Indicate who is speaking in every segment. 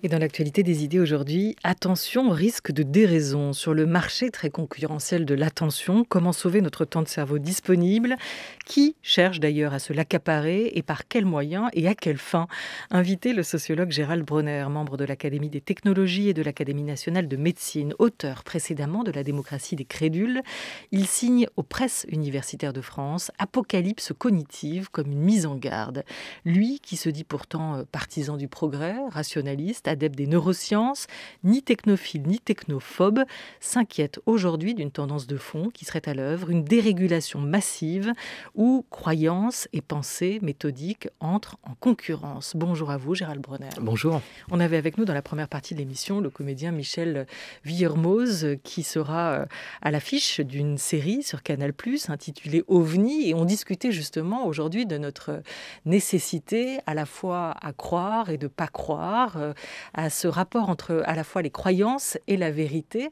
Speaker 1: Et dans l'actualité des idées aujourd'hui, attention au risque de déraison. Sur le marché très concurrentiel de l'attention, comment sauver notre temps de cerveau disponible? Qui cherche d'ailleurs à se l'accaparer et par quels moyens et à quelle fin? Invité le sociologue Gérald Bronner, membre de l'Académie des technologies et de l'Académie nationale de médecine, auteur précédemment de La démocratie des crédules. Il signe aux presses universitaires de France Apocalypse cognitive comme une mise en garde. Lui qui se dit pourtant partisan du progrès, rationaliste, adepte des neurosciences, ni technophile ni technophobe, s'inquiète aujourd'hui d'une tendance de fond qui serait à l'œuvre, une dérégulation massive où croyances et pensées méthodiques entrent en concurrence. Bonjour à vous, Gérald Bronner.
Speaker 2: Bonjour.
Speaker 1: On avait avec nous dans la première partie de l'émission le comédien Michel Vuillermoz qui sera à l'affiche d'une série sur Canal+, intitulée OVNI, et on discutait justement aujourd'hui de notre nécessité à la fois à croire et de ne pas croire, à ce rapport entre à la fois les croyances et la vérité,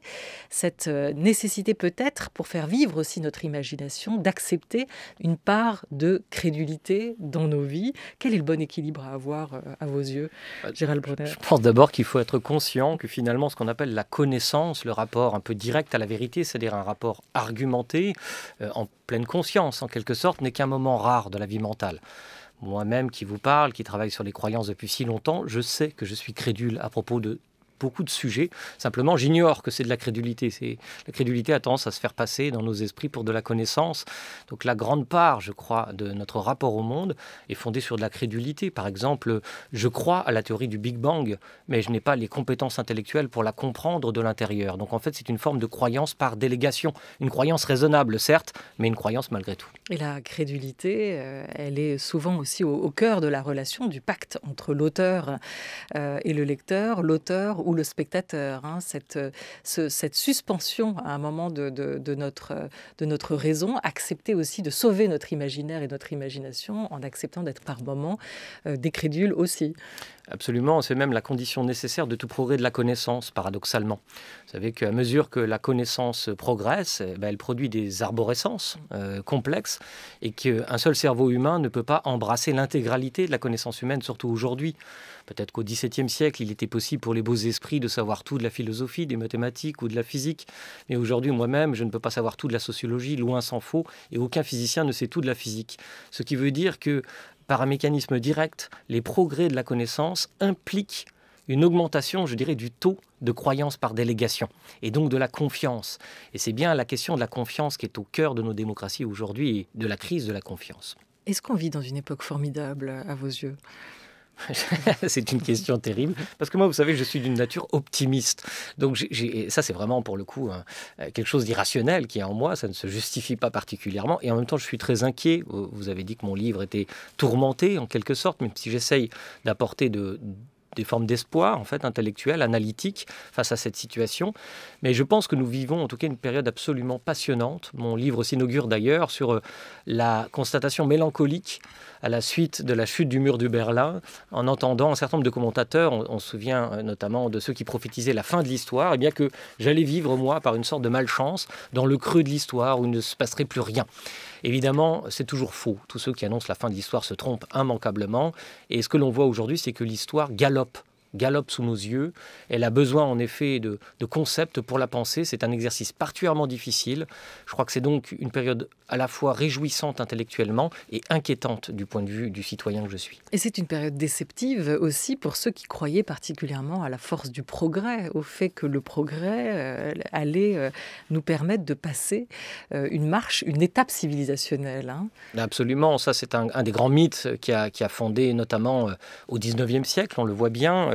Speaker 1: cette nécessité peut-être, pour faire vivre aussi notre imagination, d'accepter une part de crédulité dans nos vies. Quel est le bon équilibre à avoir à vos yeux, Gérald Bronner?
Speaker 2: Je pense d'abord qu'il faut être conscient que finalement ce qu'on appelle la connaissance, le rapport un peu direct à la vérité, c'est-à-dire un rapport argumenté, en pleine conscience en quelque sorte, n'est qu'un moment rare de la vie mentale. Moi-même qui vous parle, qui travaille sur les croyances depuis si longtemps, je sais que je suis crédule à propos de beaucoup de sujets. Simplement, j'ignore que c'est de la crédulité. La crédulité a tendance à se faire passer dans nos esprits pour de la connaissance. Donc la grande part, je crois, de notre rapport au monde est fondée sur de la crédulité. Par exemple, je crois à la théorie du Big Bang, mais je n'ai pas les compétences intellectuelles pour la comprendre de l'intérieur. Donc en fait, c'est une forme de croyance par délégation. Une croyance raisonnable, certes, mais une croyance malgré tout.
Speaker 1: Et la crédulité, elle est souvent aussi au cœur de la relation, du pacte entre l'auteur et le lecteur, l'auteur ou le spectateur. Cette suspension à un moment de notre raison, accepter aussi de sauver notre imaginaire et notre imagination en acceptant d'être par moments des crédules aussi.
Speaker 2: Absolument, c'est même la condition nécessaire de tout progrès de la connaissance, paradoxalement. Vous savez qu'à mesure que la connaissance progresse, elle produit des arborescences complexes et qu'un seul cerveau humain ne peut pas embrasser l'intégralité de la connaissance humaine, surtout aujourd'hui. Peut-être qu'au XVIIe siècle, il était possible pour les beaux esprits de savoir tout de la philosophie, des mathématiques ou de la physique. Mais aujourd'hui, moi-même, je ne peux pas savoir tout de la sociologie, loin s'en faut, et aucun physicien ne sait tout de la physique. Ce qui veut dire que par un mécanisme direct, les progrès de la connaissance impliquent une augmentation, je dirais, du taux de croyance par délégation, et donc de la confiance. Et c'est bien la question de la confiance qui est au cœur de nos démocraties aujourd'hui, et de la crise de la confiance.
Speaker 1: Est-ce qu'on vit dans une époque formidable à vos yeux ?
Speaker 2: C'est une question terrible, parce que moi, vous savez, je suis d'une nature optimiste. Donc ça, c'est vraiment pour le coup quelque chose d'irrationnel qui est en moi, ça ne se justifie pas particulièrement. Et en même temps, je suis très inquiet. Vous avez dit que mon livre était tourmenté, en quelque sorte, même si j'essaye d'apporter des formes d'espoir, en fait, intellectuelles, analytiques, face à cette situation. Mais je pense que nous vivons, en tout cas, une période absolument passionnante. Mon livre s'inaugure d'ailleurs sur la constatation mélancolique à la suite de la chute du mur de Berlin, en entendant un certain nombre de commentateurs, on se souvient notamment de ceux qui prophétisaient la fin de l'histoire, et bien que j'allais vivre, moi, par une sorte de malchance, dans le creux de l'histoire où il ne se passerait plus rien. Évidemment, c'est toujours faux. Tous ceux qui annoncent la fin de l'histoire se trompent immanquablement. Et ce que l'on voit aujourd'hui, c'est que l'histoire galope sous nos yeux. Elle a besoin en effet de concepts pour la penser. C'est un exercice particulièrement difficile. Je crois que c'est donc une période à la fois réjouissante intellectuellement et inquiétante du point de vue du citoyen que je suis.
Speaker 1: Et c'est une période déceptive aussi pour ceux qui croyaient particulièrement à la force du progrès, au fait que le progrès allait nous permettre de passer une étape civilisationnelle.
Speaker 2: Absolument, ça c'est un des grands mythes qui a fondé notamment au XIXe siècle, on le voit bien.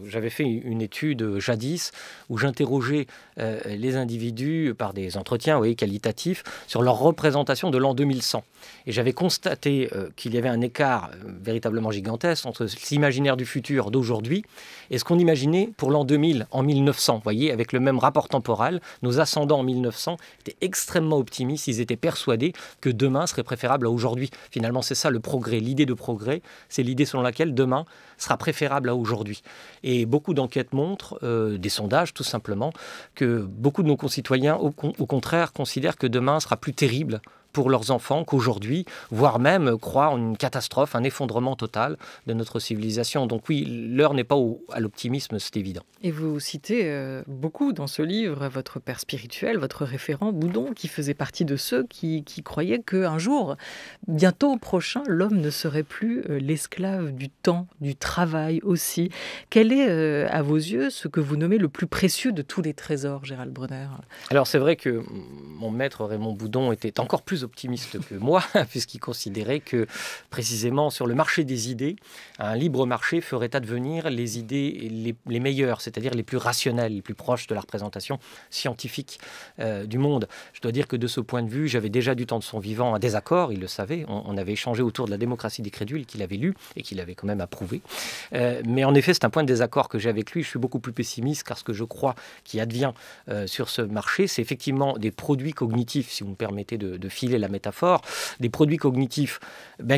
Speaker 2: j'avais fait une étude jadis où j'interrogeais les individus par des entretiens qualitatifs sur leur représentation de l'an 2100. Et j'avais constaté qu'il y avait un écart véritablement gigantesque entre l'imaginaire du futur d'aujourd'hui et ce qu'on imaginait pour l'an 2000, en 1900. Vous voyez, avec le même rapport temporel, nos ascendants en 1900 étaient extrêmement optimistes. Ils étaient persuadés que demain serait préférable à aujourd'hui. Finalement, c'est ça le progrès. L'idée de progrès, c'est l'idée selon laquelle demain sera préférable à aujourd'hui. Et beaucoup d'enquêtes montrent, des sondages tout simplement, que beaucoup de nos concitoyens, au contraire, considèrent que demain sera plus terrible pour leurs enfants qu'aujourd'hui, voire même croient en une catastrophe, un effondrement total de notre civilisation. Donc oui, l'heure n'est pas à l'optimisme, c'est évident.
Speaker 1: Et vous citez beaucoup dans ce livre votre père spirituel, votre référent Boudon, qui faisait partie de ceux qui croyaient qu'un jour, bientôt prochain, l'homme ne serait plus l'esclave du temps, du travail aussi. Quel est, à vos yeux, ce que vous nommez le plus précieux de tous les trésors, Gérald Bronner?
Speaker 2: Alors c'est vrai que mon maître Raymond Boudon était encore plus optimiste que moi, puisqu'il considérait que précisément sur le marché des idées, un libre marché ferait advenir les idées les meilleures, c'est-à-dire les plus rationnelles, les plus proches de la représentation scientifique du monde. Je dois dire que de ce point de vue, j'avais déjà du temps de son vivant un désaccord, il le savait, on avait échangé autour de la démocratie des crédules qu'il avait lu et qu'il avait quand même approuvé. Mais en effet, c'est un point de désaccord que j'ai avec lui, je suis beaucoup plus pessimiste car ce que je crois qui advient sur ce marché, c'est effectivement des produits cognitifs, si vous me permettez de filer la métaphore, des produits cognitifs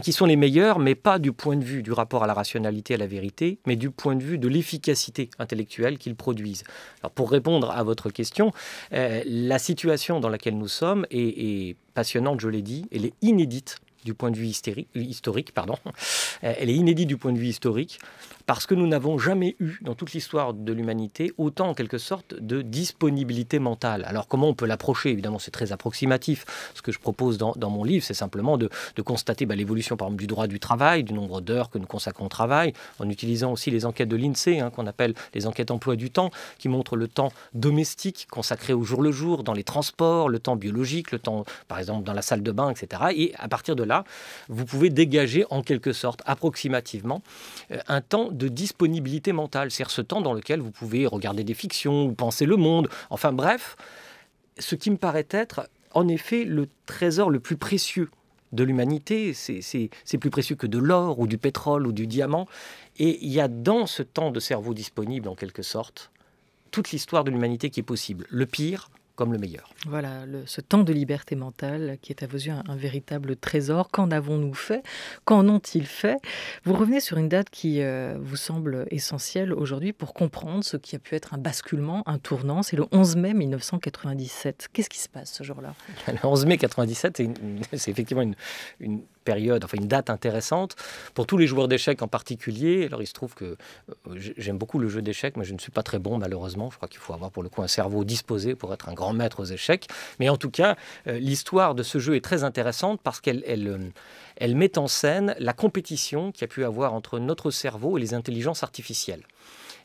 Speaker 2: qui sont les meilleurs, mais pas du point de vue du rapport à la rationalité, à la vérité, mais du point de vue de l'efficacité intellectuelle qu'ils produisent. Alors, pour répondre à votre question, la situation dans laquelle nous sommes est passionnante, je l'ai dit, elle est inédite du point de vue historique. Elle est inédite du point de vue historique parce que nous n'avons jamais eu, dans toute l'histoire de l'humanité, autant en quelque sorte de disponibilité mentale. Alors comment on peut l'approcher? Évidemment, c'est très approximatif. Ce que je propose dans mon livre, c'est simplement de constater l'évolution, par exemple, du droit du travail, du nombre d'heures que nous consacrons au travail, en utilisant aussi les enquêtes de l'INSEE, qu'on appelle les enquêtes emploi du temps, qui montrent le temps domestique consacré au jour le jour, dans les transports, le temps biologique, le temps, par exemple, dans la salle de bain, etc. Et à partir de là, vous pouvez dégager en quelque sorte, approximativement, un temps de disponibilité mentale, c'est-à-dire ce temps dans lequel vous pouvez regarder des fictions ou penser le monde, enfin bref, ce qui me paraît être en effet le trésor le plus précieux de l'humanité, c'est plus précieux que de l'or ou du pétrole ou du diamant, et il y a dans ce temps de cerveau disponible en quelque sorte, toute l'histoire de l'humanité qui est possible, le pire comme le meilleur.
Speaker 1: Voilà, ce temps de liberté mentale qui est à vos yeux un véritable trésor. Qu'en avons-nous fait? Qu'en ont-ils fait? Vous revenez sur une date qui vous semble essentielle aujourd'hui pour comprendre ce qui a pu être un basculement, un tournant. C'est le 11 mai 1997. Qu'est-ce qui se passe ce jour-là?
Speaker 2: Le 11 mai 1997, c'est effectivement une période, enfin une date intéressante pour tous les joueurs d'échecs en particulier. Alors il se trouve que j'aime beaucoup le jeu d'échecs, mais je ne suis pas très bon malheureusement. Je crois qu'il faut avoir pour le coup un cerveau disposé pour être un grand maître aux échecs. Mais en tout cas, l'histoire de ce jeu est très intéressante parce qu'elle met en scène la compétition qu'il y a pu avoir entre notre cerveau et les intelligences artificielles.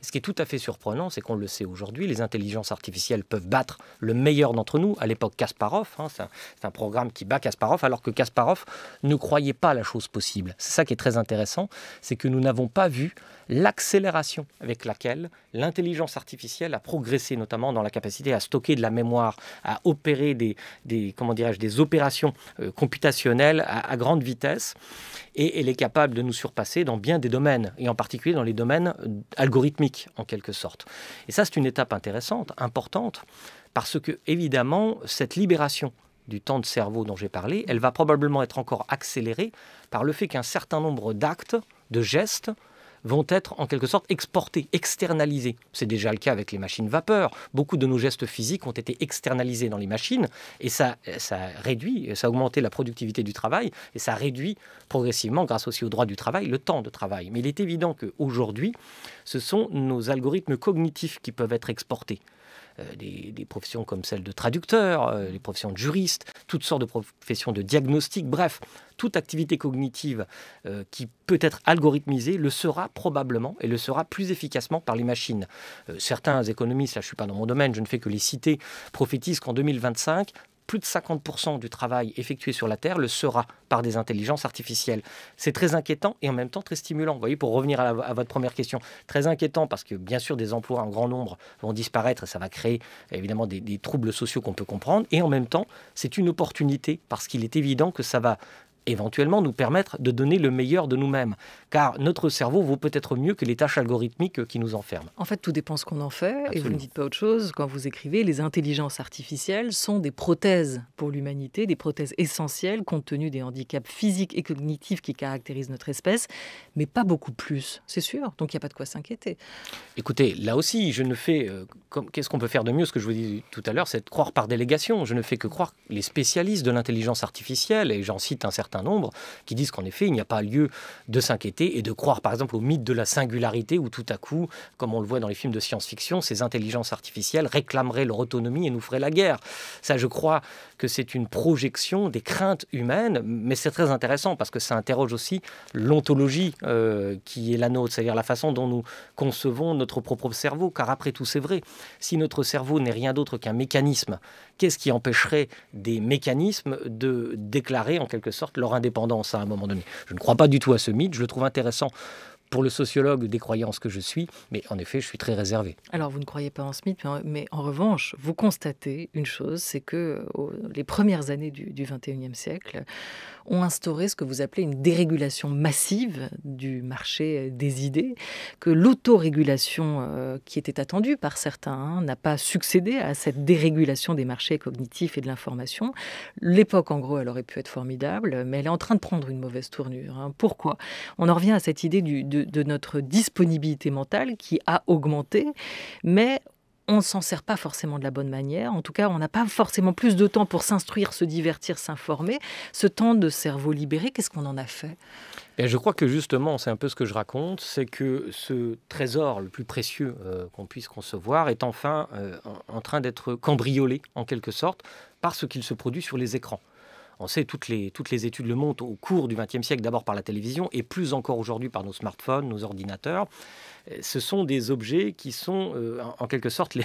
Speaker 2: Ce qui est tout à fait surprenant, c'est qu'on le sait aujourd'hui, les intelligences artificielles peuvent battre le meilleur d'entre nous. À l'époque, Kasparov, c'est un programme qui bat Kasparov, alors que Kasparov ne croyait pas la chose possible. C'est ça qui est très intéressant, c'est que nous n'avons pas vu l'accélération avec laquelle l'intelligence artificielle a progressé, notamment dans la capacité à stocker de la mémoire, à opérer des opérations computationnelles à grande vitesse. Et elle est capable de nous surpasser dans bien des domaines, et en particulier dans les domaines algorithmiques, en quelque sorte. Et ça, c'est une étape intéressante, importante, parce que, évidemment, cette libération du temps de cerveau dont j'ai parlé, elle va probablement être encore accélérée par le fait qu'un certain nombre d'actes, de gestes, vont être en quelque sorte exportés, externalisés. C'est déjà le cas avec les machines vapeur. Beaucoup de nos gestes physiques ont été externalisés dans les machines et ça a augmenté la productivité du travail et ça réduit progressivement, grâce aussi au droit du travail, le temps de travail. Mais il est évident qu'aujourd'hui, ce sont nos algorithmes cognitifs qui peuvent être exportés. Des professions comme celle de traducteur, les professions de juriste, toutes sortes de professions de diagnostic, bref, toute activité cognitive qui peut être algorithmisée le sera probablement et le sera plus efficacement par les machines. Certains économistes, là je ne suis pas dans mon domaine, je ne fais que les citer, prophétisent qu'en 2025, plus de 50% du travail effectué sur la Terre le sera par des intelligences artificielles. C'est très inquiétant et en même temps très stimulant. Vous voyez, pour revenir à votre première question, très inquiétant parce que bien sûr des emplois en grand nombre vont disparaître et ça va créer évidemment des troubles sociaux qu'on peut comprendre. Et en même temps, c'est une opportunité parce qu'il est évident que ça va éventuellement nous permettre de donner le meilleur de nous-mêmes. Car notre cerveau vaut peut-être mieux que les tâches algorithmiques qui nous enferment.
Speaker 1: En fait, tout dépend ce qu'on en fait.
Speaker 2: Absolument.
Speaker 1: Et vous ne dites pas autre chose. Quand vous écrivez, les intelligences artificielles sont des prothèses pour l'humanité, des prothèses essentielles compte tenu des handicaps physiques et cognitifs qui caractérisent notre espèce, mais pas beaucoup plus, c'est sûr. Donc il n'y a pas de quoi s'inquiéter.
Speaker 2: Écoutez, là aussi, je ne fais... qu'est-ce qu'on peut faire de mieux? Ce que je vous dis tout à l'heure, c'est de croire par délégation. Je ne fais que croire les spécialistes de l'intelligence artificielle, et j'en cite un certain nombre, qui disent qu'en effet, il n'y a pas lieu de s'inquiéter et de croire par exemple au mythe de la singularité où tout à coup, comme on le voit dans les films de science-fiction, ces intelligences artificielles réclameraient leur autonomie et nous feraient la guerre. Ça, je crois que c'est une projection des craintes humaines, mais c'est très intéressant parce que ça interroge aussi l'ontologie qui est la nôtre, c'est-à-dire la façon dont nous concevons notre propre cerveau, car après tout, c'est vrai, si notre cerveau n'est rien d'autre qu'un mécanisme, qu'est-ce qui empêcherait des mécanismes de déclarer en quelque sorte leur indépendance à un moment donné? Je ne crois pas du tout à ce mythe, je le trouve intéressant pour le sociologue des croyances que je suis, mais en effet, je suis très réservé.
Speaker 1: Alors, vous ne croyez pas en ce mythe, mais en revanche, vous constatez une chose, c'est que les premières années du XXIe siècle ont instauré ce que vous appelez une dérégulation massive du marché des idées, que l'autorégulation qui était attendue par certains n'a pas succédé à cette dérégulation des marchés cognitifs et de l'information. L'époque, en gros, elle aurait pu être formidable, mais elle est en train de prendre une mauvaise tournure. Pourquoi? On en revient à cette idée de notre disponibilité mentale qui a augmenté, mais on ne s'en sert pas forcément de la bonne manière. En tout cas, on n'a pas forcément plus de temps pour s'instruire, se divertir, s'informer. Ce temps de cerveau libéré, qu'est-ce qu'on en a fait?
Speaker 2: Et je crois que justement, c'est un peu ce que je raconte, c'est que ce trésor le plus précieux qu'on puisse concevoir est enfin en train d'être cambriolé, en quelque sorte, parce qu'il se produit sur les écrans. On sait, toutes les études le montrent au cours du XXe siècle, d'abord par la télévision et plus encore aujourd'hui par nos smartphones, nos ordinateurs. Ce sont des objets qui sont en quelque sorte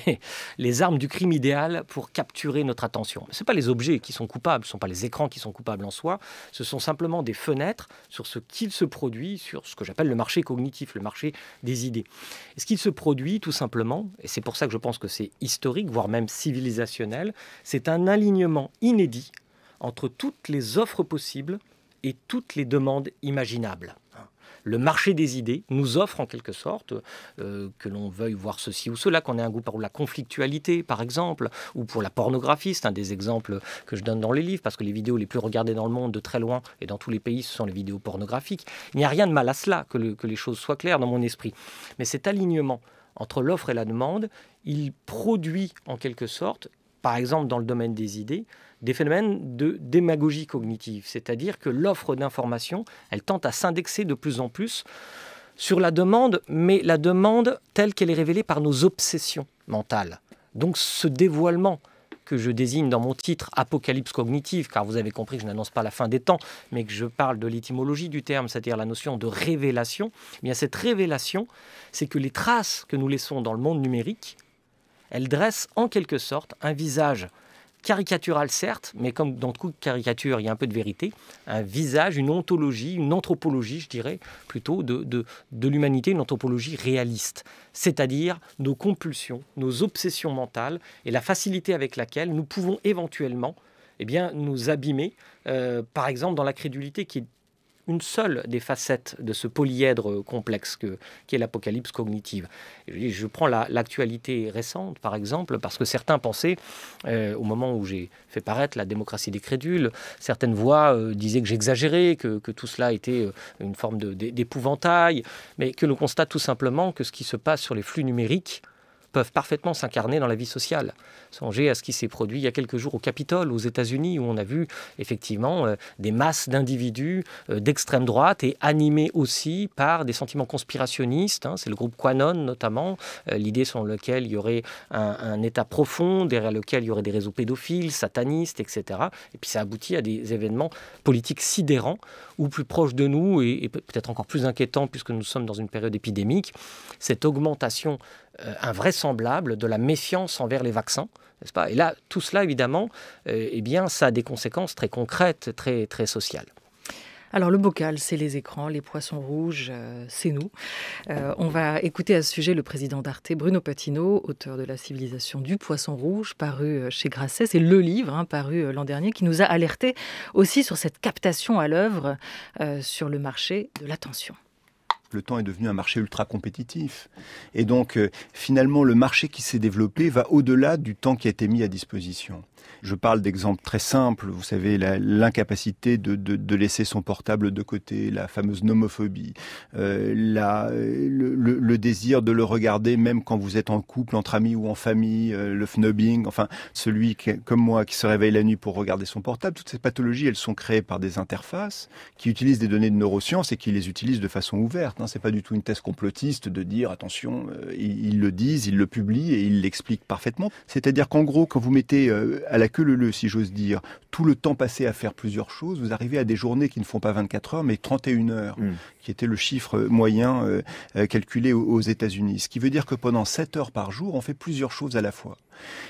Speaker 2: les armes du crime idéal pour capturer notre attention. Ce ne sont pas les objets qui sont coupables, ce ne sont pas les écrans qui sont coupables en soi, ce sont simplement des fenêtres sur ce qu'il se produit, sur ce que j'appelle le marché cognitif, le marché des idées. Et ce qu'il se produit tout simplement, et c'est pour ça que je pense que c'est historique, voire même civilisationnel, c'est un alignement inédit entre toutes les offres possibles et toutes les demandes imaginables. Le marché des idées nous offre en quelque sorte, que l'on veuille voir ceci ou cela, qu'on ait un goût pour la conflictualité par exemple, ou pour la pornographie, c'est un des exemples que je donne dans les livres, parce que les vidéos les plus regardées dans le monde de très loin et dans tous les pays, ce sont les vidéos pornographiques. Il n'y a rien de mal à cela, que les choses soient claires dans mon esprit. Mais cet alignement entre l'offre et la demande, il produit en quelque sorte, par exemple dans le domaine des idées, des phénomènes de démagogie cognitive, c'est-à-dire que l'offre d'information, elle tente à s'indexer de plus en plus sur la demande, mais la demande telle qu'elle est révélée par nos obsessions mentales. Donc ce dévoilement que je désigne dans mon titre Apocalypse cognitive, car vous avez compris que je n'annonce pas la fin des temps, mais que je parle de l'étymologie du terme, c'est-à-dire la notion de révélation, eh bien cette révélation, c'est que les traces que nous laissons dans le monde numérique, elles dressent en quelque sorte un visage caricatural certes, mais comme dans toute caricature, il y a un peu de vérité, un visage, une ontologie, une anthropologie, je dirais, plutôt de l'humanité, une anthropologie réaliste. C'est-à-dire nos compulsions, nos obsessions mentales et la facilité avec laquelle nous pouvons éventuellement nous abîmer, par exemple dans la crédulité qui est une seule des facettes de ce polyèdre complexe qui est l'apocalypse cognitive. Et je prends l'actualité récente, par exemple, parce que certains pensaient, au moment où j'ai fait paraître La démocratie des crédules, certaines voix disaient que j'exagérais, que tout cela était une forme d'épouvantail, mais que l'on constate tout simplement que ce qui se passe sur les flux numériques peuvent parfaitement s'incarner dans la vie sociale. Songez à ce qui s'est produit il y a quelques jours au Capitole, aux États-Unis, où on a vu effectivement des masses d'individus d'extrême droite et animés aussi par des sentiments conspirationnistes. C'est le groupe QAnon notamment, l'idée selon laquelle il y aurait un État profond, derrière lequel il y aurait des réseaux pédophiles, satanistes, etc. Et puis ça aboutit à des événements politiques sidérants ou plus proche de nous, et peut-être encore plus inquiétant puisque nous sommes dans une période épidémique, cette augmentation invraisemblable de la méfiance envers les vaccins, n'est-ce pas? Et là, tout cela, évidemment, eh bien, ça a des conséquences très concrètes, très, très sociales.
Speaker 1: Alors le bocal, c'est les écrans, les poissons rouges, c'est nous. On va écouter à ce sujet le président d'Arte, Bruno Patino, auteur de La civilisation du poisson rouge, paru chez Grasset. C'est le livre paru l'an dernier qui nous a alertés aussi sur cette captation à l'œuvre sur le marché de l'attention.
Speaker 3: Le temps est devenu un marché ultra compétitif. Et donc, finalement, le marché qui s'est développé va au-delà du temps qui a été mis à disposition. Je parle d'exemples très simples, vous savez, l'incapacité de laisser son portable de côté, la fameuse nomophobie, le désir de le regarder même quand vous êtes en couple, entre amis ou en famille, le snubbing, enfin, celui comme moi qui se réveille la nuit pour regarder son portable. Toutes ces pathologies, elles sont créées par des interfaces qui utilisent des données de neurosciences et qui les utilisent de façon ouverte. C'est pas du tout une thèse complotiste de dire, attention, ils le disent, ils le publient et ils l'expliquent parfaitement. C'est-à-dire qu'en gros, quand vous mettez à la queue leu-leu, si j'ose dire, tout le temps passé à faire plusieurs choses, vous arrivez à des journées qui ne font pas 24 heures, mais 31 heures, qui était le chiffre moyen calculé aux États-Unis. Ce qui veut dire que pendant 7 heures par jour, on fait plusieurs choses à la fois.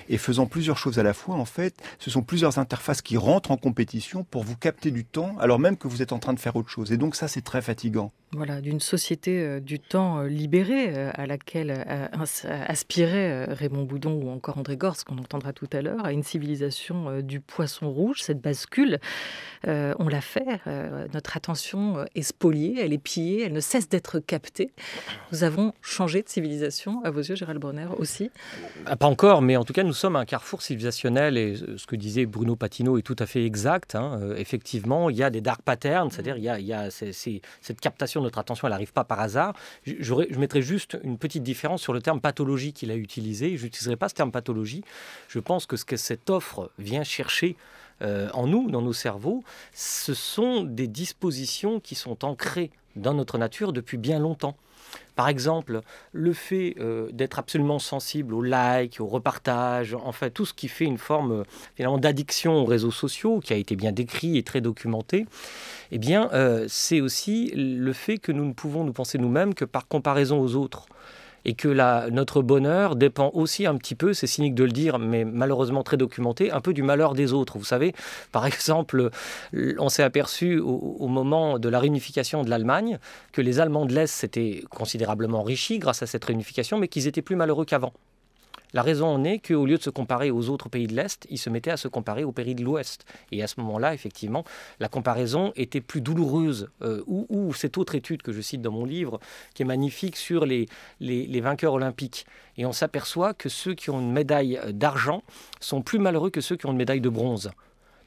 Speaker 3: Et faisant plusieurs choses à la fois, en fait, ce sont plusieurs interfaces qui rentrent en compétition pour vous capter du temps, alors même que vous êtes en train de faire autre chose. Et donc ça, c'est très fatigant.
Speaker 1: Voilà, d'une société du temps libéré à laquelle aspirait Raymond Boudon ou encore André Gorz, qu'on entendra tout à l'heure, à une civilisation du poisson rouge. Cette bascule, on l'a fait. Notre attention est spoliée, elle est pillée, elle ne cesse d'être captée. Nous avons changé de civilisation, à vos yeux, Gérald Bronner, aussi?
Speaker 2: Pas encore, mais en tout cas, nous sommes à un carrefour civilisationnel et ce que disait Bruno Patino est tout à fait exact. Effectivement, il y a des dark patterns, c'est-à-dire il y a cette captation de notre attention, elle n'arrive pas par hasard. Je mettrais juste une petite différence sur le terme pathologie qu'il a utilisé. Je n'utiliserai pas ce terme pathologie. Je pense que ce que cette offre vient chercher en nous, dans nos cerveaux, ce sont des dispositions qui sont ancrées dans notre nature depuis bien longtemps. Par exemple, le fait d'être absolument sensible aux likes, aux repartages, en fait, tout ce qui fait une forme finalement d'addiction aux réseaux sociaux, qui a été bien décrit et très documenté, eh bien, c'est aussi le fait que nous ne pouvons nous penser nous-mêmes que par comparaison aux autres. Et que notre bonheur dépend aussi un petit peu, c'est cynique de le dire, mais malheureusement très documenté, un peu du malheur des autres. Vous savez, par exemple, on s'est aperçu au moment de la réunification de l'Allemagne que les Allemands de l'Est s'étaient considérablement enrichis grâce à cette réunification, mais qu'ils étaient plus malheureux qu'avant. La raison en est qu'au lieu de se comparer aux autres pays de l'Est, ils se mettaient à se comparer aux pays de l'Ouest. Et à ce moment-là, effectivement, la comparaison était plus douloureuse. Ou cette autre étude que je cite dans mon livre, qui est magnifique, sur les vainqueurs olympiques. Et on s'aperçoit que ceux qui ont une médaille d'argent sont plus malheureux que ceux qui ont une médaille de bronze.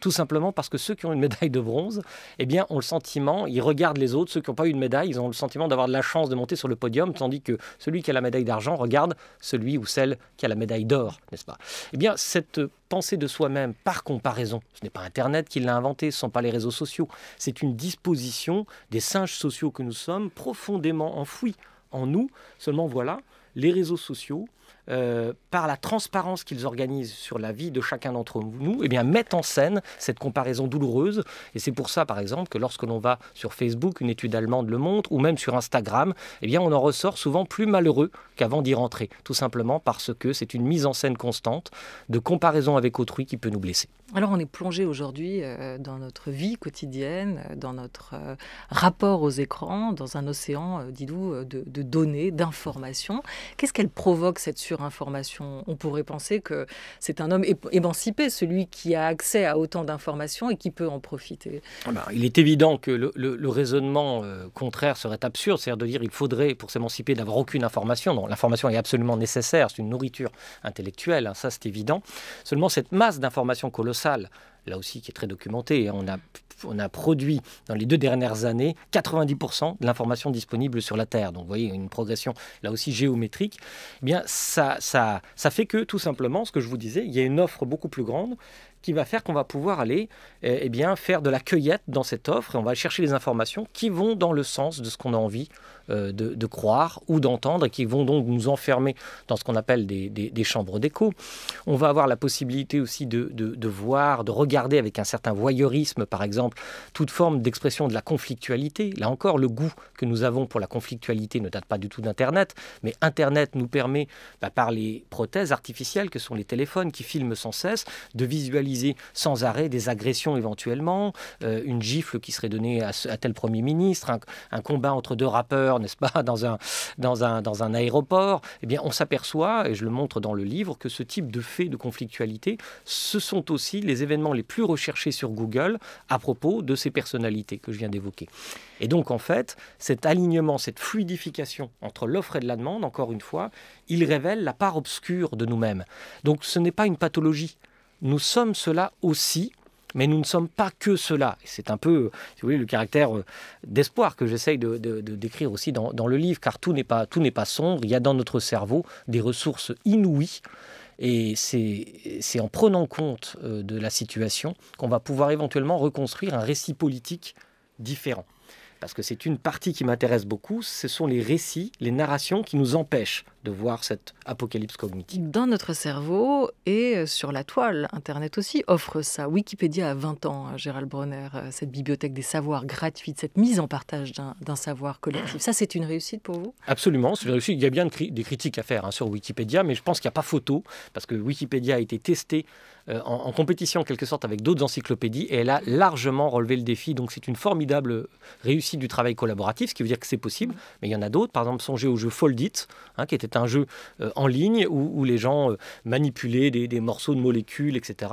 Speaker 2: Tout simplement parce que ceux qui ont une médaille de bronze, eh bien, ont le sentiment, ils regardent les autres, ceux qui n'ont pas eu de médaille, ils ont le sentiment d'avoir de la chance de monter sur le podium, tandis que celui qui a la médaille d'argent regarde celui ou celle qui a la médaille d'or, n'est-ce pas? Eh bien, cette pensée de soi-même par comparaison, ce n'est pas Internet qui l'a inventé, ce ne sont pas les réseaux sociaux, c'est une disposition des singes sociaux que nous sommes, profondément enfouis en nous. Seulement voilà, les réseaux sociaux, par la transparence qu'ils organisent sur la vie de chacun d'entre nous, eh bien, mettent en scène cette comparaison douloureuse. Et c'est pour ça, par exemple, que lorsque l'on va sur Facebook, une étude allemande le montre, ou même sur Instagram, eh bien, on en ressort souvent plus malheureux qu'avant d'y rentrer. Tout simplement parce que c'est une mise en scène constante de comparaison avec autrui qui peut nous blesser.
Speaker 1: Alors, on est plongé aujourd'hui dans notre vie quotidienne, dans notre rapport aux écrans, dans un océan, dis-nous, de données, d'informations. Qu'est-ce qu'elle provoque, cette surinformation? On pourrait penser que c'est un homme émancipé, celui qui a accès à autant d'informations et qui peut en profiter.
Speaker 2: Il est évident que le raisonnement contraire serait absurde, c'est-à-dire de dire qu'il faudrait, pour s'émanciper, d'avoir aucune information. Non, l'information est absolument nécessaire, c'est une nourriture intellectuelle, ça c'est évident. Seulement cette masse d'informations colossales, là aussi qui est très documentée, on a produit dans les 2 dernières années 90% de l'information disponible sur la Terre. Donc vous voyez, une progression là aussi géométrique. Eh bien, ça fait que tout simplement, ce que je vous disais, il y a une offre beaucoup plus grande qui va faire qu'on va pouvoir aller faire de la cueillette dans cette offre et on va chercher les informations qui vont dans le sens de ce qu'on a envie de croire ou d'entendre et qui vont donc nous enfermer dans ce qu'on appelle des chambres d'écho. On va avoir la possibilité aussi de voir, de regarder avec un certain voyeurisme, par exemple, toute forme d'expression de la conflictualité. Là encore, le goût que nous avons pour la conflictualité ne date pas du tout d'Internet, mais Internet nous permet, par les prothèses artificielles que sont les téléphones qui filment sans cesse, de visualiser sans arrêt des agressions éventuellement, une gifle qui serait donnée à tel Premier ministre, un combat entre deux rappeurs, n'est-ce pas, dans un aéroport. Eh bien, on s'aperçoit, et je le montre dans le livre, que ce type de faits de conflictualité, ce sont aussi les événements les plus recherchés sur Google à propos de ces personnalités que je viens d'évoquer. Et donc, en fait, cet alignement, cette fluidification entre l'offre et de la demande, encore une fois, il révèle la part obscure de nous-mêmes. Donc, ce n'est pas une pathologie. Nous sommes cela aussi, mais nous ne sommes pas que cela. Et c'est un peu, si vous voulez, le caractère d'espoir que j'essaye de décrire aussi dans le livre, car tout n'est pas sombre. Il y a dans notre cerveau des ressources inouïes. Et c'est en prenant compte de la situation qu'on va pouvoir éventuellement reconstruire un récit politique différent. Parce que c'est une partie qui m'intéresse beaucoup, ce sont les récits, les narrations qui nous empêchent de voir cette apocalypse cognitive.
Speaker 1: Dans notre cerveau et sur la toile, Internet aussi offre ça. Wikipédia a 20 ans, Gérald Bronner, cette bibliothèque des savoirs gratuite, cette mise en partage d'un savoir collectif. Ça, c'est une réussite pour vous ?
Speaker 2: Absolument, c'est une réussite. Il y a bien des critiques à faire sur Wikipédia, mais je pense qu'il n'y a pas photo, parce que Wikipédia a été testé en compétition en quelque sorte avec d'autres encyclopédies, et elle a largement relevé le défi. Donc c'est une formidable réussite du travail collaboratif, ce qui veut dire que c'est possible, mais il y en a d'autres. Par exemple, songez au jeu Foldit, qui était un jeu en ligne où les gens manipulaient des morceaux de molécules, etc.,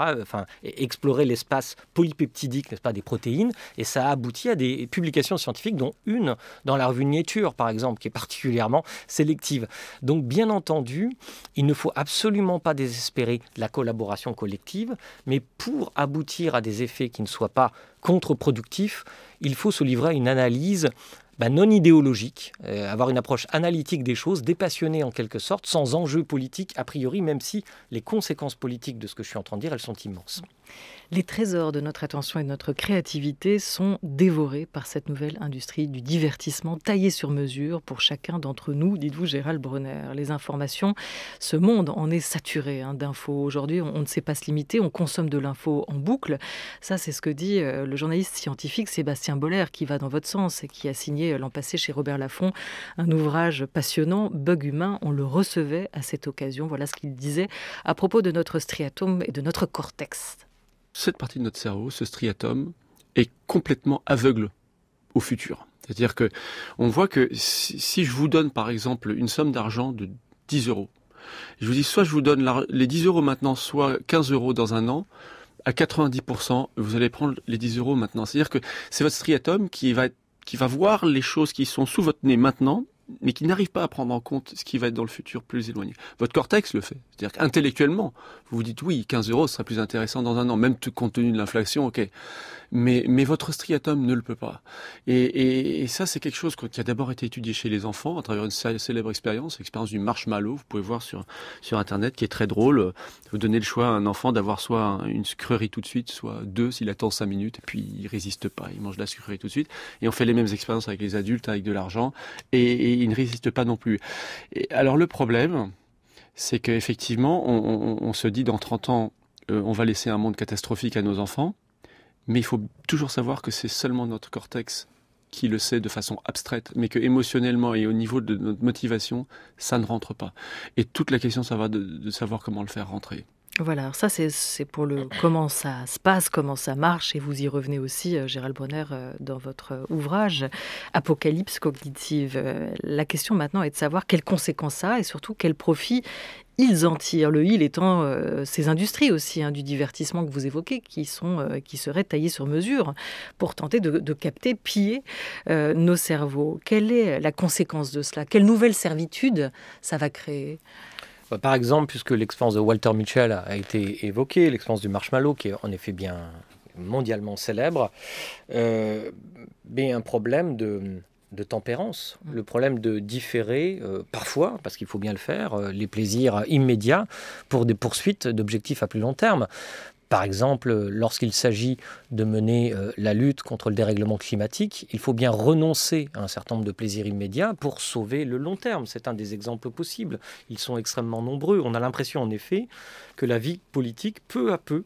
Speaker 2: et exploraient l'espace polypeptidique, n'est-ce pas, des protéines, et ça a abouti à des publications scientifiques, dont une dans la revue Nature, par exemple, qui est particulièrement sélective. Donc, bien entendu, il ne faut absolument pas désespérer de la collaboration collective, mais pour aboutir à des effets qui ne soient pas contre-productifs, il faut se livrer à une analyse non idéologique, avoir une approche analytique des choses, dépassionnée en quelque sorte, sans enjeu politique a priori, même si les conséquences politiques de ce que je suis en train de dire, elles sont immenses.
Speaker 1: Les trésors de notre attention et de notre créativité sont dévorés par cette nouvelle industrie du divertissement taillée sur mesure pour chacun d'entre nous, dites-vous Gérald Bronner. Les informations, ce monde en est saturé d'infos. Aujourd'hui, on ne sait pas se limiter, on consomme de l'info en boucle. Ça, c'est ce que dit le journaliste scientifique Sébastien Boller, qui va dans votre sens et qui a signé l'an passé chez Robert Laffont un ouvrage passionnant, Bug humain. On le recevait à cette occasion. Voilà ce qu'il disait à propos de notre striatum et de notre cortex.
Speaker 4: Cette partie de notre cerveau, ce striatum, est complètement aveugle au futur. C'est-à-dire que on voit que si je vous donne par exemple une somme d'argent de 10 euros, je vous dis soit je vous donne les 10 euros maintenant, soit 15 euros dans un an, à 90%, vous allez prendre les 10 euros maintenant. C'est-à-dire que c'est votre striatum qui va voir les choses qui sont sous votre nez maintenant, mais qui n'arrive pas à prendre en compte ce qui va être dans le futur plus éloigné. Votre cortex le fait. C'est-à-dire qu'intellectuellement, vous vous dites oui, 15 euros serait plus intéressant dans un an, même compte tenu de l'inflation, ok. Mais votre striatum ne le peut pas. Et ça, c'est quelque chose qui a d'abord été étudié chez les enfants à travers une célèbre expérience du marshmallow. Vous pouvez voir sur Internet, qui est très drôle. Vous donnez le choix à un enfant d'avoir soit une sucrerie tout de suite, soit deux s'il attend 5 minutes, et puis il résiste pas, il mange de la sucrerie tout de suite. Et on fait les mêmes expériences avec les adultes, avec de l'argent, et il ne résiste pas non plus. Et alors le problème, c'est qu'effectivement, on se dit dans 30 ans, on va laisser un monde catastrophique à nos enfants. Mais il faut toujours savoir que c'est seulement notre cortex qui le sait de façon abstraite, mais que émotionnellement et au niveau de notre motivation, ça ne rentre pas. Et toute la question, ça va de savoir comment le faire rentrer.
Speaker 1: Voilà, alors ça c'est pour le comment ça se passe, comment ça marche, et vous y revenez aussi, Gérald Bronner, dans votre ouvrage Apocalypse cognitive. La question maintenant est de savoir quelles conséquences ça a et surtout quel profit ils en tirent. Le il étant ces industries aussi du divertissement que vous évoquez, qui seraient taillées sur mesure pour tenter de capter, piller nos cerveaux. Quelle est la conséquence de cela ? Quelle nouvelle servitude ça va créer ?
Speaker 2: Par exemple, puisque l'expérience de Walter Mitchell a été évoquée, l'expérience du marshmallow, qui est en effet bien mondialement célèbre, un problème de tempérance, le problème de différer parfois, parce qu'il faut bien le faire, les plaisirs immédiats pour des poursuites d'objectifs à plus long terme. Par exemple, lorsqu'il s'agit de mener la lutte contre le dérèglement climatique, il faut bien renoncer à un certain nombre de plaisirs immédiats pour sauver le long terme. C'est un des exemples possibles. Ils sont extrêmement nombreux. On a l'impression, en effet, que la vie politique, peu à peu,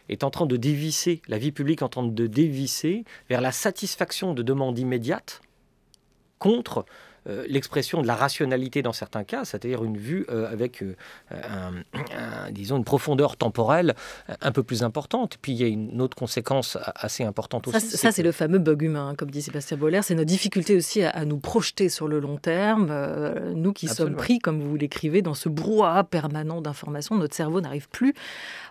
Speaker 2: est en train de dévisser, la vie publique est en train de dévisser vers la satisfaction de demandes immédiates contre l'expression de la rationalité dans certains cas, c'est-à-dire une vue avec disons une profondeur temporelle un peu plus importante. Puis il y a une autre conséquence assez importante aussi.
Speaker 1: Ça c'est le fameux bug humain, comme dit Sébastien Bollers. C'est notre difficulté aussi à nous projeter sur le long terme. Nous qui sommes pris, comme vous l'écrivez, dans ce brouhaha permanent d'informations, notre cerveau n'arrive plus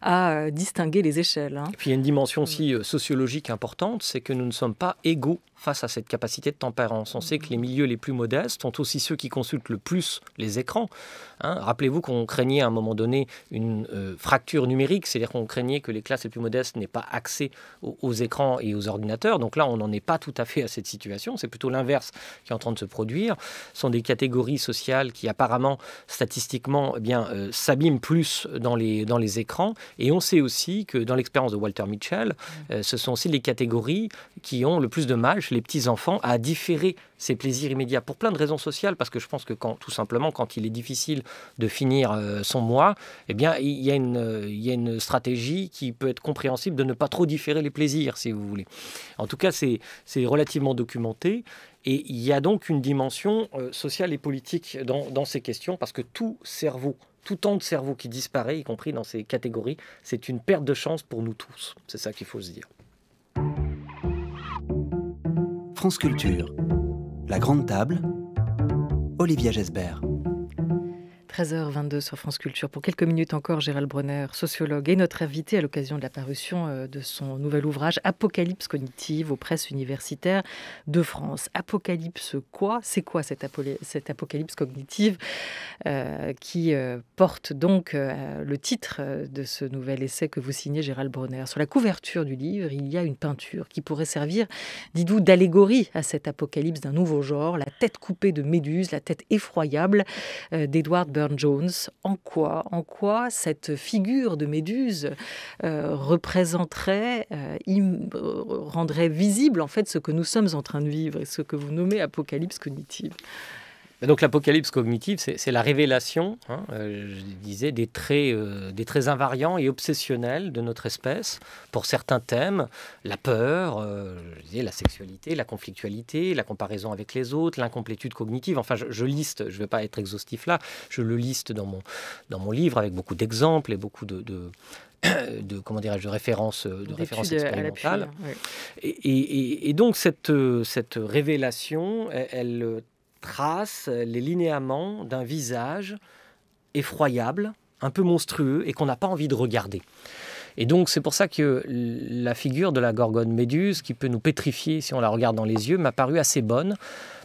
Speaker 1: à distinguer les échelles.
Speaker 2: Et puis il y a une dimension aussi sociologique importante, c'est que nous ne sommes pas égaux face à cette capacité de tempérance. On sait que les milieux les plus modestes sont aussi ceux qui consultent le plus les écrans. Rappelez-vous qu'on craignait à un moment donné une fracture numérique, c'est-à-dire qu'on craignait que les classes les plus modestes n'aient pas accès aux écrans et aux ordinateurs. Donc là, on n'en est pas tout à fait à cette situation. C'est plutôt l'inverse qui est en train de se produire. Ce sont des catégories sociales qui apparemment, statistiquement, s'abîment plus dans les écrans. Et on sait aussi que dans l'expérience de Walter Mitchell, ce sont aussi les catégories qui ont le plus de mal chez les petits-enfants à différer ces plaisirs immédiats pour plein de raisons sociales, parce que je pense que tout simplement, quand il est difficile de finir son mois, eh bien, il y a une stratégie qui peut être compréhensible de ne pas trop différer les plaisirs, si vous voulez. En tout cas, c'est relativement documenté. Et il y a donc une dimension sociale et politique dans ces questions, parce que tout temps de cerveau qui disparaît, y compris dans ces catégories, c'est une perte de chance pour nous tous. C'est ça qu'il faut se dire.
Speaker 5: France Culture, la grande table, Olivia Gesbert.
Speaker 1: 13h22 sur France Culture. Pour quelques minutes encore, Gérald Bronner, sociologue, et notre invité à l'occasion de la parution de son nouvel ouvrage Apocalypse cognitive aux presses universitaires de France. Apocalypse quoi ? C'est quoi cette apocalypse cognitive qui porte donc le titre de ce nouvel essai que vous signez, Gérald Bronner. Sur la couverture du livre, il y a une peinture qui pourrait servir, dites-vous, d'allégorie à cette apocalypse d'un nouveau genre, la tête coupée de Méduse, la tête effroyable d'Edward Burne-Jones. En quoi cette figure de Méduse représenterait, rendrait visible en fait ce que nous sommes en train de vivre et ce que vous nommez apocalypse cognitive?
Speaker 2: Donc l'apocalypse cognitive, c'est la révélation, je disais, des traits invariants et obsessionnels de notre espèce pour certains thèmes, la peur, je disais, la sexualité, la conflictualité, la comparaison avec les autres, l'incomplétude cognitive. Enfin, je liste, je ne vais pas être exhaustif là, je le liste dans mon livre avec beaucoup d'exemples et beaucoup de références expérimentales. Oui. Et donc cette révélation, elle trace les linéaments d'un visage effroyable, un peu monstrueux et qu'on n'a pas envie de regarder. Et donc c'est pour ça que la figure de la gorgone Méduse, qui peut nous pétrifier si on la regarde dans les yeux, m'a paru assez bonne,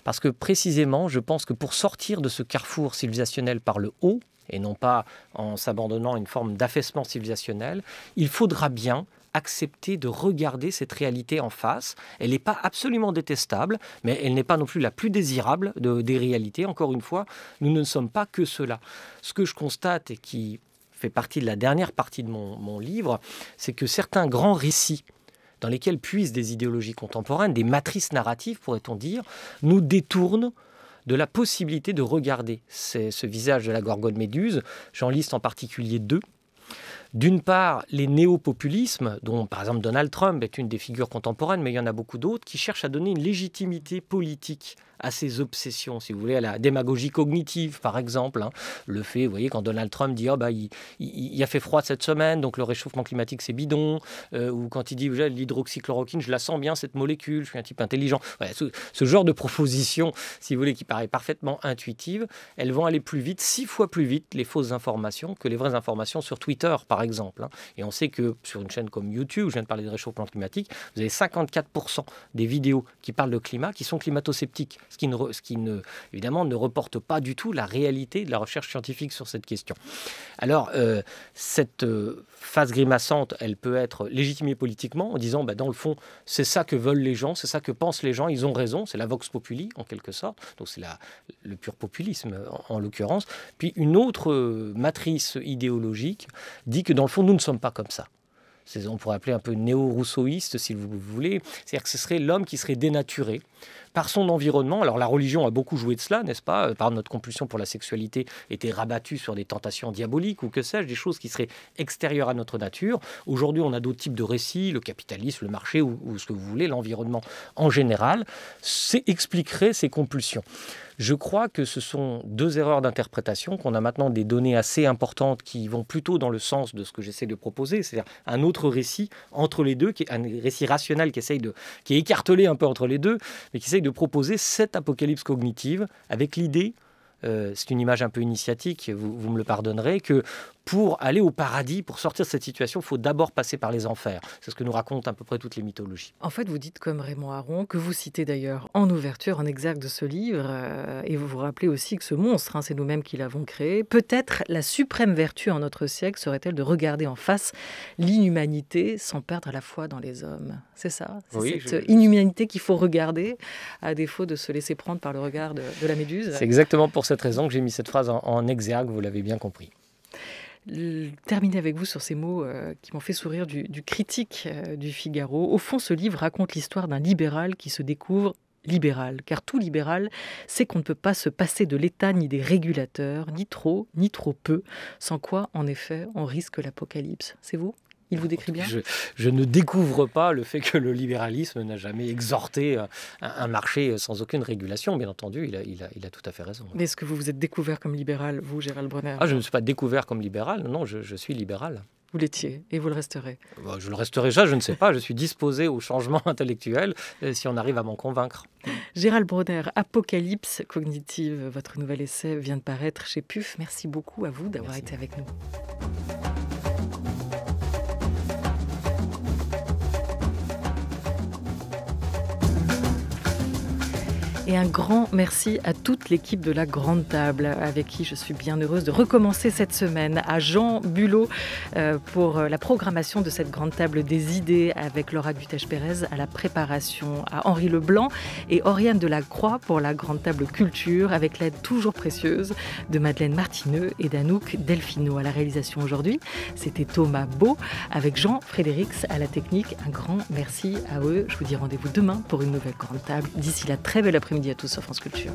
Speaker 2: parce que précisément je pense que pour sortir de ce carrefour civilisationnel par le haut, et non pas en s'abandonnant à une forme d'affaissement civilisationnel, il faudra bien accepter de regarder cette réalité en face. Elle n'est pas absolument détestable, mais elle n'est pas non plus la plus désirable des réalités. Encore une fois, nous ne sommes pas que cela. Ce que je constate et qui fait partie de la dernière partie de mon livre, c'est que certains grands récits dans lesquels puisent des idéologies contemporaines, des matrices narratives, pourrait-on dire, nous détournent de la possibilité de regarder ce visage de la gorgone Méduse. J'en liste en particulier deux. D'une part, les néo-populismes, dont par exemple Donald Trump est une des figures contemporaines, mais il y en a beaucoup d'autres, qui cherchent à donner une légitimité politique à ces obsessions, si vous voulez, à la démagogie cognitive, par exemple. Le fait, vous voyez, quand Donald Trump dit il a fait froid cette semaine, donc le réchauffement climatique c'est bidon, ou quand il dit l'hydroxychloroquine, je la sens bien cette molécule, je suis un type intelligent. Voilà, ce genre de proposition, si vous voulez, qui paraît parfaitement intuitive, elles vont aller plus vite, 6 fois plus vite, les fausses informations, que les vraies informations sur Twitter, par exemple. Et on sait que sur une chaîne comme YouTube, je viens de parler de réchauffement climatique, vous avez 54% des vidéos qui parlent de climat qui sont climato-sceptiques. Ce qui évidemment ne reporte pas du tout la réalité de la recherche scientifique sur cette question. Alors, cette face grimaçante, elle peut être légitimée politiquement en disant, dans le fond, c'est ça que veulent les gens, c'est ça que pensent les gens, ils ont raison, c'est la vox populi en quelque sorte, donc c'est le pur populisme en l'occurrence. Puis une autre matrice idéologique dit que dans le fond, nous ne sommes pas comme ça. on pourrait appeler un peu néo-rousseauiste, si vous voulez. C'est-à-dire que ce serait l'homme qui serait dénaturé par son environnement. Alors la religion a beaucoup joué de cela, n'est-ce pas? Par notre compulsion pour la sexualité, était rabattue sur des tentations diaboliques ou que sais-je, des choses qui seraient extérieures à notre nature. Aujourd'hui, on a d'autres types de récits, le capitalisme, le marché ou ce que vous voulez, l'environnement en général, expliquerait ces compulsions. Je crois que ce sont deux erreurs d'interprétation, qu'on a maintenant des données assez importantes qui vont plutôt dans le sens de ce que j'essaie de proposer, c'est-à-dire un autre récit entre les deux, qui est un récit rationnel qui est écartelé un peu entre les deux, mais qui essaye de proposer cette apocalypse cognitive avec l'idée, c'est une image un peu initiatique, vous me le pardonnerez, que pour aller au paradis, pour sortir de cette situation, il faut d'abord passer par les enfers. C'est ce que nous racontent à peu près toutes les mythologies.
Speaker 1: En fait, vous dites comme Raymond Aron, que vous citez d'ailleurs en ouverture, en exergue de ce livre, et vous vous rappelez aussi que ce monstre, c'est nous-mêmes qui l'avons créé. Peut-être la suprême vertu en notre siècle serait-elle de regarder en face l'inhumanité sans perdre la foi dans les hommes. C'est ça? C'est cette inhumanité qu'il faut regarder, à défaut de se laisser prendre par le regard de la méduse.
Speaker 2: C'est exactement pour cette raison que j'ai mis cette phrase en exergue, vous l'avez bien compris.
Speaker 1: Terminer avec vous sur ces mots qui m'ont fait sourire du critique du Figaro. Au fond, ce livre raconte l'histoire d'un libéral qui se découvre libéral. Car tout libéral sait qu'on ne peut pas se passer de l'État ni des régulateurs, ni trop peu, sans quoi, en effet, on risque l'apocalypse. C'est vous ? Il vous décrit bien ?
Speaker 2: Je ne découvre pas le fait que le libéralisme n'a jamais exhorté un marché sans aucune régulation. Bien entendu, il a tout à fait raison.
Speaker 1: Mais est-ce que vous vous êtes découvert comme libéral, vous, Gérald Bronner ?
Speaker 2: Je ne me suis pas découvert comme libéral. Non, je suis libéral.
Speaker 1: Vous l'étiez et vous le resterez.
Speaker 2: Je le resterai ça, je ne sais pas. Je suis disposé au changement intellectuel si on arrive à m'en convaincre.
Speaker 1: Gérald Bronner, Apocalypse cognitive, votre nouvel essai vient de paraître chez PUF. Merci beaucoup à vous d'avoir été avec nous. Et un grand merci à toute l'équipe de La Grande Table, avec qui je suis bien heureuse de recommencer cette semaine. À Jean Bulot pour la programmation de cette Grande Table des idées, avec Laura Gutech-Pérez à la préparation, à Henri Leblanc et Oriane Delacroix pour la Grande Table Culture, avec l'aide toujours précieuse de Madeleine Martineux et d'Anouk Delfino. À la réalisation aujourd'hui, c'était Thomas Beau, avec Jean Frédérix à la technique. Un grand merci à eux. Je vous dis rendez-vous demain pour une nouvelle Grande Table. D'ici là, très belle après-midi à tous sur France Culture.